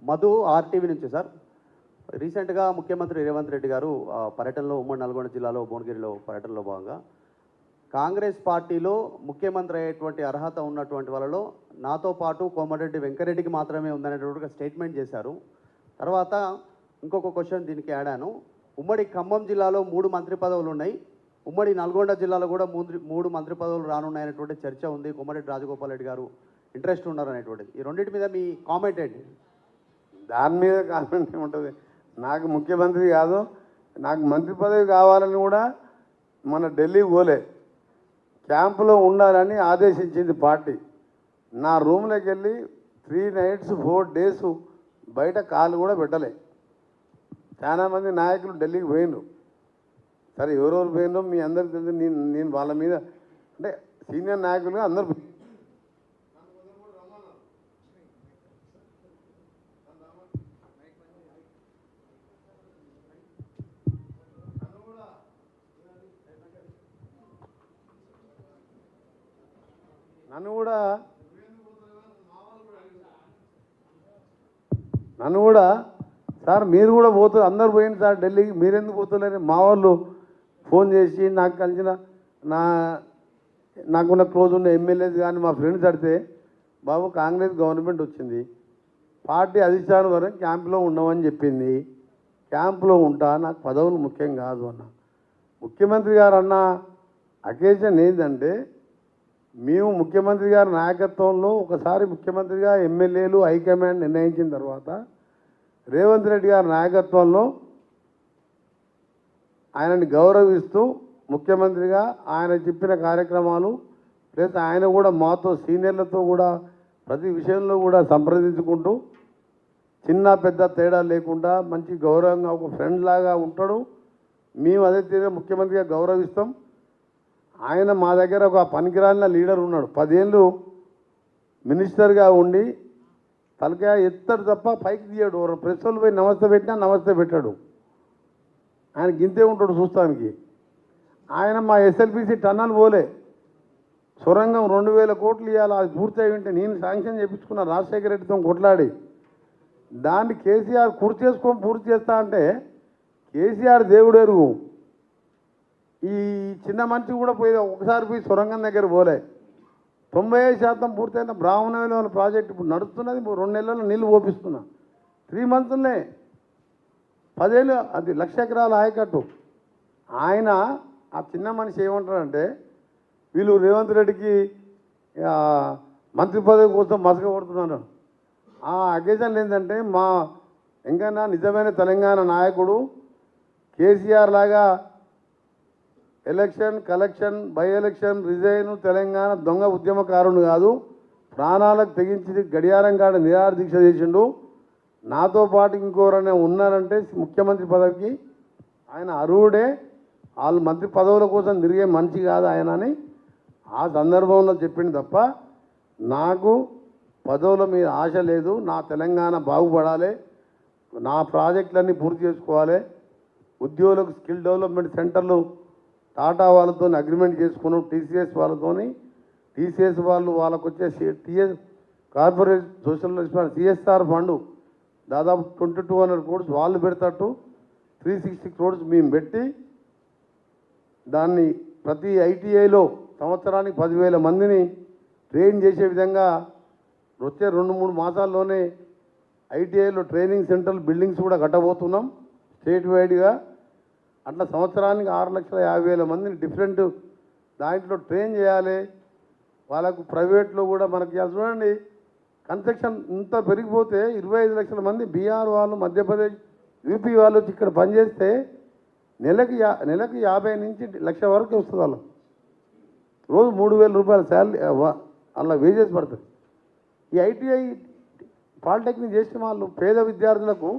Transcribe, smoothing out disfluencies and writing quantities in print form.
Madhu RTV నుంచి sir. రీసెంట్గా ముఖ్యమంత్రి రేవంత్ రెడ్డి గారు పర్యటనలో ఉమ్మడి నల్గొండ జిల్లాలో భువనగిరిలో పర్యటనలో భాగంగా కాంగ్రెస్ పార్టీలో ముఖ్యమంత్రి అయ్యేటువంటి అర్హత ఉన్నటువంటి వాళ్ళలో నాతో పాటు కోమటిరెడ్డి వెంకరెడ్డికి మాత్రమే ఉందనేటువంటి స్టేట్మెంట్ చేశారు. తర్వాత ఇంకొక క్వశ్చన్ దీనికి యాడాను. ఉమ్మడి ఖమ్మం జిల్లాలో 3 మంత్రి పదవులు ఉన్నాయి, ఉమ్మడి నల్గొండ జిల్లాలో కూడా 3 మంత్రి పదవులు రానున్నాయనేటువంటి చర్చ ఉంది. కోమటిరెడ్డి రాజగోపాల్ రెడ్డి గారు ఇంట్రెస్ట్ ఉన్నారు అనేటువంటిది. ఈ రెండింటి మీద మీ కామెంట్ ఏంటి? దాని మీద కామెంట్ ఏముంటుంది? నాకు ముఖ్యమంత్రి కాదు, నాకు మంత్రి పదవి కావాలని కూడా మన ఢిల్లీ పోలే, క్యాంపులో ఉండాలని ఆదేశించింది పార్టీ. నా రూమ్లోకి వెళ్ళి 3 nights 4 days బయట కాలు కూడా పెట్టలే. చాలామంది నాయకులు ఢిల్లీకి పోయినరు. సరే ఎవరెవరు పోయినో మీ అందరికి తెలిసి నేను వాళ్ళ మీద అంటే సీనియర్ నాయకులుగా అందరు నన్ను కూడా సార్ మీరు కూడా పోతారు, అందరు పోయింది సార్ ఢిల్లీకి, మీరెందుకు పోతలేరు? మా వాళ్ళు ఫోన్ చేసి నాకు కలిసిన నాకున్న క్లోజ్ ఉన్న ఎమ్మెల్యేస్ కానీ మా ఫ్రెండ్స్ అడితే, బాబు కాంగ్రెస్ గవర్నమెంట్ వచ్చింది, పార్టీ అధిష్టానం వరకు క్యాంపులో ఉండమని చెప్పింది, క్యాంపులో ఉంటా, నాకు పదవులు ముఖ్యం కాదు అన్న. ముఖ్యమంత్రి గారు అన్న అకేషన్ ఏంటంటే, మేము ముఖ్యమంత్రి గారి నాయకత్వంలో ఒకసారి ముఖ్యమంత్రిగా ఎమ్మెల్యేలు హైకమాండ్ నిర్ణయించిన తర్వాత రేవంత్ రెడ్డి గారి నాయకత్వంలో ఆయనని గౌరవిస్తూ ముఖ్యమంత్రిగా ఆయన చెప్పిన కార్యక్రమాలు ప్లస్ ఆయన కూడా మాతో సీనియర్లతో కూడా ప్రతి విషయంలో కూడా సంప్రదించుకుంటూ చిన్న పెద్ద తేడా లేకుండా మంచి గౌరవంగా ఒక ఫ్రెండ్ లాగా ఉంటాడు. మేము అదే తీరుగా ముఖ్యమంత్రిగా గౌరవిస్తాం. ఆయన మా దగ్గర ఒక పనికిరాలిన లీడర్ ఉన్నాడు, 10 ఏళ్ళు మినిస్టర్గా ఉండి తలకాయ ఎత్తడు తప్ప పైకి తీయడు. ప్రెస్ వాళ్ళు పోయి నమస్తే పెట్టినా నమస్తే పెట్టాడు. ఆయన గింతే ఉంటాడు చూస్తానికి. ఆయన మా ఎస్ఎల్బిసి టన్నల్ పోలే, సొరంగం 2000 కోట్లు ఇవ్వాలి, అది పూర్తి అయి ఉంటే నేను శాంక్షన్ చేయించుకున్న రాజశేఖర రెడ్డితో కొట్లాడి దాన్ని కేసీఆర్ పూర్తి చేస్తా అంటే కేసీఆర్ దేవుడు ఎరుగు. ఈ చిన్న మనిషి కూడా పోయి ఒకసారి పోయి సొరంగం దగ్గర పోలే. 95% పూర్తయిన బ్రాహ్మణ ప్రాజెక్ట్ ఇప్పుడు నడుస్తున్నది. 2 నెలల్లో నీళ్ళు ఓపిస్తున్నా, 3 monthsనే 10 ఏళ్ళు అది 1,00,000 ఎకరాల ఆయకట్టు. ఆయన ఆ చిన్న మనిషి ఏమంటాడంటే, వీళ్ళు రేవంత్ రెడ్డికి మంత్రి పదవి కోసం మసక కొడుతున్నారు. ఆ అకేషన్లు ఏంటంటే, మా ఎంకన్నా నిజమైన తెలంగాణ నాయకుడు కేసీఆర్ లాగా election collection by election resign Telangana దొంగ ఉద్యమకారుడు కాదు, ప్రాణాలకు తెగించి గడియారం కాడ నిరాహార దీక్ష చేసిండు. నాతో పాటు ఇంకోరనే ఉన్నారంటే ముఖ్యమంత్రి పదవికి ఆయన అర్హుడే, వాళ్ళు మంత్రి పదవుల కోసం తిరిగే మనిషి కాదు ఆయన అని ఆ సందర్భంలో చెప్పింది తప్ప నాకు పదవుల మీద ఆశ లేదు. నా తెలంగాణ బాగుపడాలి, నా ప్రాజెక్టులన్నీ పూర్తి చేసుకోవాలి, ఉద్యోగులకు స్కిల్ డెవలప్మెంట్ సెంటర్లు టాటా వాళ్ళతో అగ్రిమెంట్ చేసుకున్నాం, టీసీఎస్ వాళ్ళతోని. టీసీఎస్ వాళ్ళు వాళ్ళకు వచ్చే corporate social response CSR fund దాదాపు 2200 crores వాళ్ళు పెడతారు, 360 crores మేము పెట్టి దాన్ని ప్రతి ఐటీఐలో సంవత్సరానికి 10,000 మందిని ట్రైన్ చేసే విధంగా వచ్చే 2-3 మాసాల్లోనే ఐటీఐలో ట్రైనింగ్ సెంటర్లు బిల్డింగ్స్ కూడా కట్టబోతున్నాం స్టేట్ వైడ్గా. అట్లా సంవత్సరానికి 6,50,000 మందిని డిఫరెంట్ దాంట్లో ట్రైన్ చేయాలి. వాళ్ళకు ప్రైవేట్లో కూడా మనకి చూడండి, కన్స్ట్రక్షన్ ఇంత పెరిగిపోతే 25 లక్షల మంది బీహార్ వాళ్ళు, మధ్యప్రదేశ్, యూపీ వాళ్ళు వచ్చి ఇక్కడ పనిచేస్తే నెలకి 50 నుంచి 1,00,000 వరకు వస్తుంది. వాళ్ళు రోజు 3,000 రూపాయల శాలరీ అలా వేజెస్ పడుతుంది. ఈ ఐటీఐ పాలిటెక్నిక్ చేసిన వాళ్ళు పేద విద్యార్థులకు